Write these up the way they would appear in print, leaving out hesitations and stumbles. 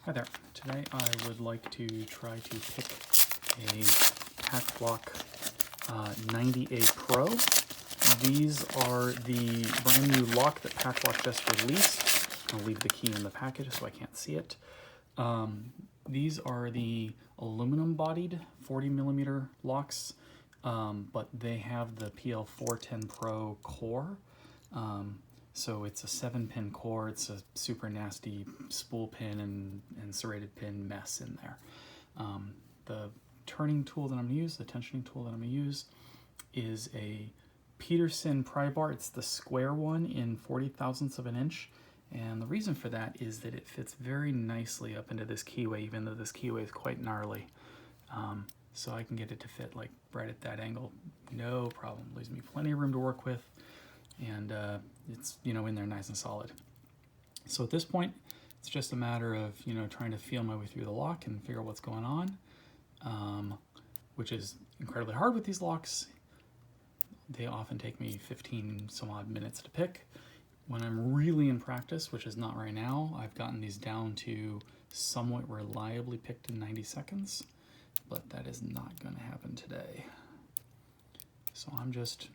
Hi there. Today I would like to try to pick a PACKLOck 90A-PRO. These are the brand new lock that PACKLOck just released. I'll leave the key in the package so I can't see it. These are the aluminum bodied 40mm locks, but they have the PL410 core. So it's a 7-pin core. It's a super nasty spool pin and serrated pin mess in there. The turning tool that I'm going to use, the tensioning tool that I'm going to use, is a Peterson pry bar. It's the square one in 40,000ths of an inch. And the reason for that is that it fits very nicely up into this keyway, even though this keyway is quite gnarly. So I can get it to fit like right at that angle, no problem. Leaves me plenty of room to work with, and it's, you know, in there nice and solid. So at this point, it's just a matter of, you know, trying to feel my way through the lock and figure out what's going on, which is incredibly hard with these locks. They often take me 15 some odd minutes to pick. When I'm really in practice, which is not right now, I've gotten these down to somewhat reliably picked in 90 seconds, but that is not going to happen today. So I'm just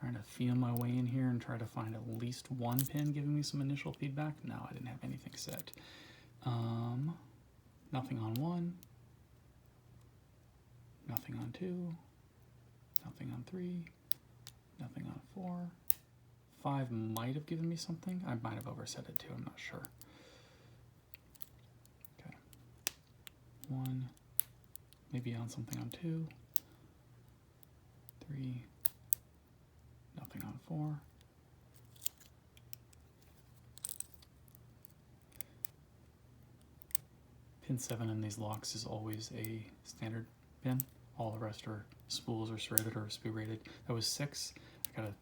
trying to feel my way in here and try to find at least one pin giving me some initial feedback. No, I didn't have anything set. Nothing on 1, nothing on 2, nothing on 3, nothing on 4. 5 might have given me something. I might have overset it too, I'm not sure. Okay. 1, maybe on something on 2, 3, nothing on 4. Pin 7 in these locks is always a standard pin. All the rest are spools or serrated or spoo-rated. That was 6. I got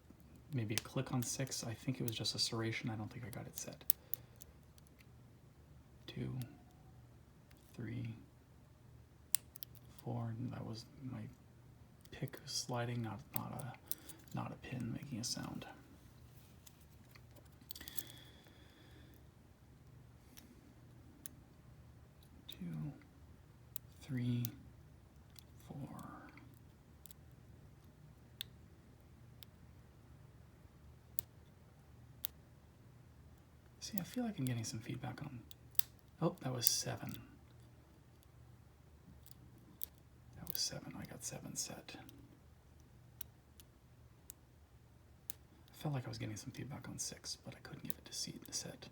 maybe a click on 6. I think it was just a serration. I don't think I got it set. 2, 3, 4. And that was my pick sliding, not a pin making a sound. Two, 3, 4. See, I feel like I'm getting some feedback on. Oh, that was 7. That was 7. I got 7 set. I felt like I was getting some feedback on 6, but I couldn't get it to see the set.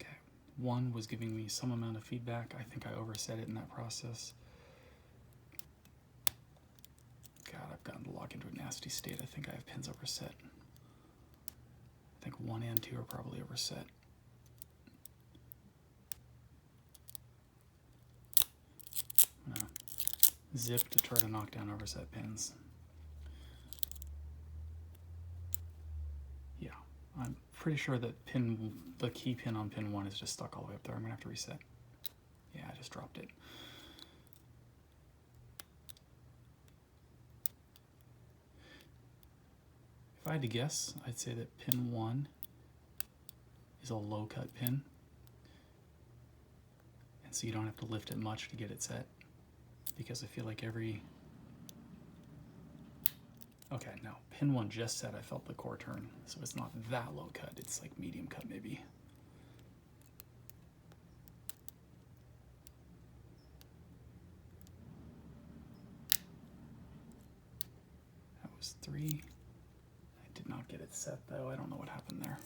Okay, 1 was giving me some amount of feedback. I think I overset it in that process. God, I've gotten the lock into a nasty state. I think I have pins overset. I think 1 and 2 are probably overset. I'm gonna zip to try to knock down overset pins. Yeah, I'm pretty sure that the key pin on pin 1 is just stuck all the way up there. I'm gonna have to reset. Yeah, I just dropped it. If I had to guess, I'd say that pin 1 is a low cut pin, and so you don't have to lift it much to get it set, because I feel like okay, no, pin 1 just set, I felt the core turn, so it's not that low cut, it's like medium cut maybe. That was 3. Did not get it set though. I don't know what happened there.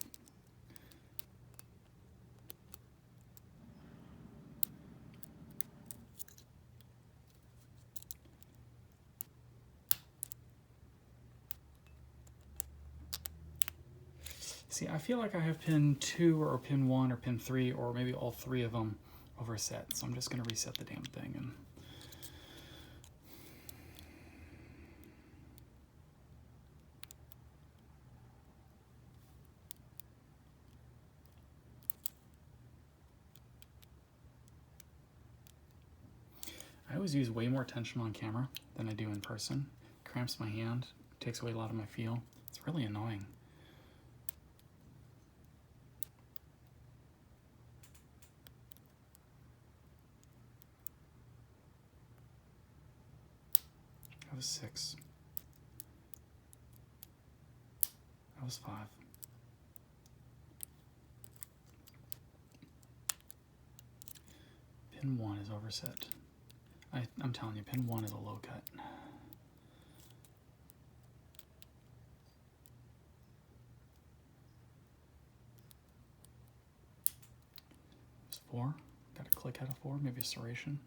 See, I feel like I have pin 2 or pin 1 or pin 3 or maybe all 3 of them overset. So I'm just going to reset the damn thing and I always use way more tension on camera than I do in person. Cramps my hand, takes away a lot of my feel. It's really annoying. That was 6. That was 5. Pin 1 is overset. I'm telling you, pin 1 is a low cut. It was 4. Got a click out of 4, maybe a serration.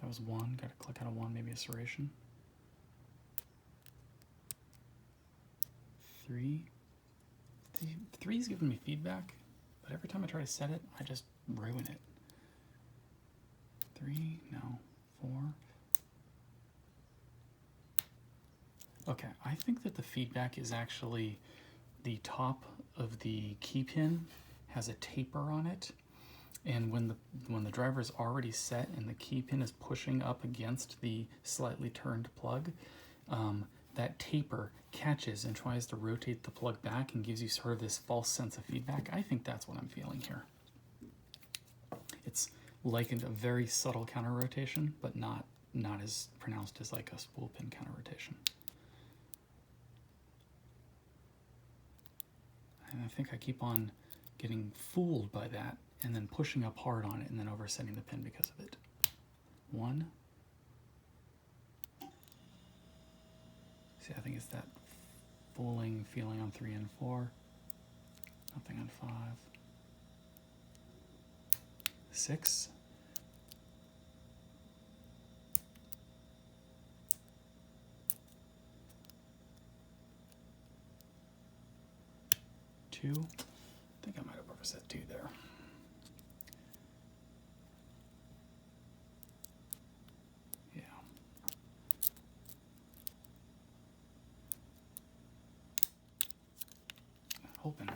That was 1. Got a click out of 1, maybe a serration. 3. 3 is giving me feedback, but every time I try to set it, I just ruin it. 3, no, 4. Okay, I think that the feedback is actually the top of the key pin has a taper on it, and when the driver is already set and the key pin is pushing up against the slightly turned plug, that taper catches and tries to rotate the plug back and gives you sort of this false sense of feedback. I think that's what I'm feeling here. It's like a very subtle counter rotation, but not as pronounced as like a spool pin counter rotation. And I think I keep on getting fooled by that and then pushing up hard on it and then oversetting the pin because of it. 1. See, I think it's that fooling feeling on 3 and 4. Nothing on 5. 6. 2. I think I might have overset 2 there. Yeah. Hoping.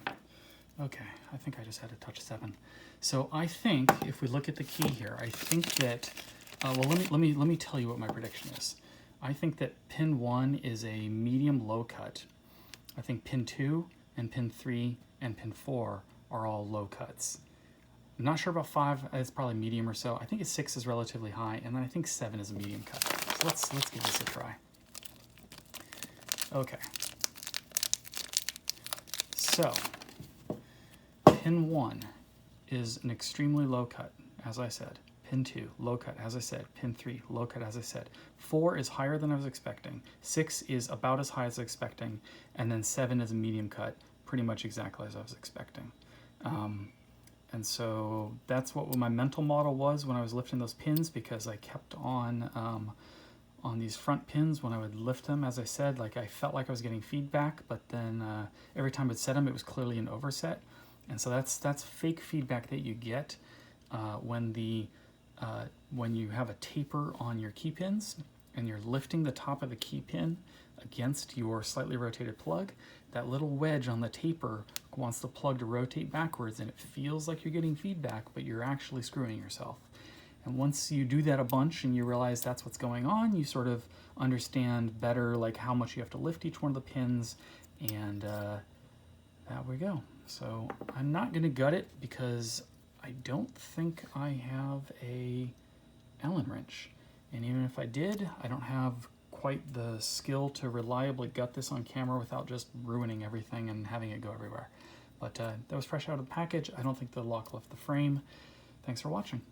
Okay, I think I just had to touch 7. So I think if we look at the key here, I think that well, let me tell you what my prediction is. I think that pin 1 is a medium low cut. I think pin 2 and pin 3 and pin 4 are all low cuts. I'm not sure about 5. It's probably medium or so. I think 6 is relatively high, and then I think 7 is a medium cut. So let's give this a try. Okay. So pin 1 is an extremely low cut, as I said. Pin 2, low cut, as I said. Pin 3, low cut, as I said. 4 is higher than I was expecting. 6 is about as high as I was expecting. And then 7 is a medium cut, pretty much exactly as I was expecting. And so that's what my mental model was when I was lifting those pins, because I kept on these front pins when I would lift them. As I said, like I felt like I was getting feedback, but then every time I'd set them, it was clearly an overset. And so that's fake feedback that you get when you have a taper on your key pins and you're lifting the top of the key pin against your slightly rotated plug. That little wedge on the taper wants the plug to rotate backwards, and it feels like you're getting feedback, but you're actually screwing yourself. And once you do that a bunch and you realize that's what's going on, you sort of understand better like how much you have to lift each one of the pins, and there we go. So I'm not going to gut it because I don't think I have a Allen wrench. And even if I did, I don't have quite the skill to reliably gut this on camera without just ruining everything and having it go everywhere. But that was fresh out of the package. I don't think the lock left the frame. Thanks for watching.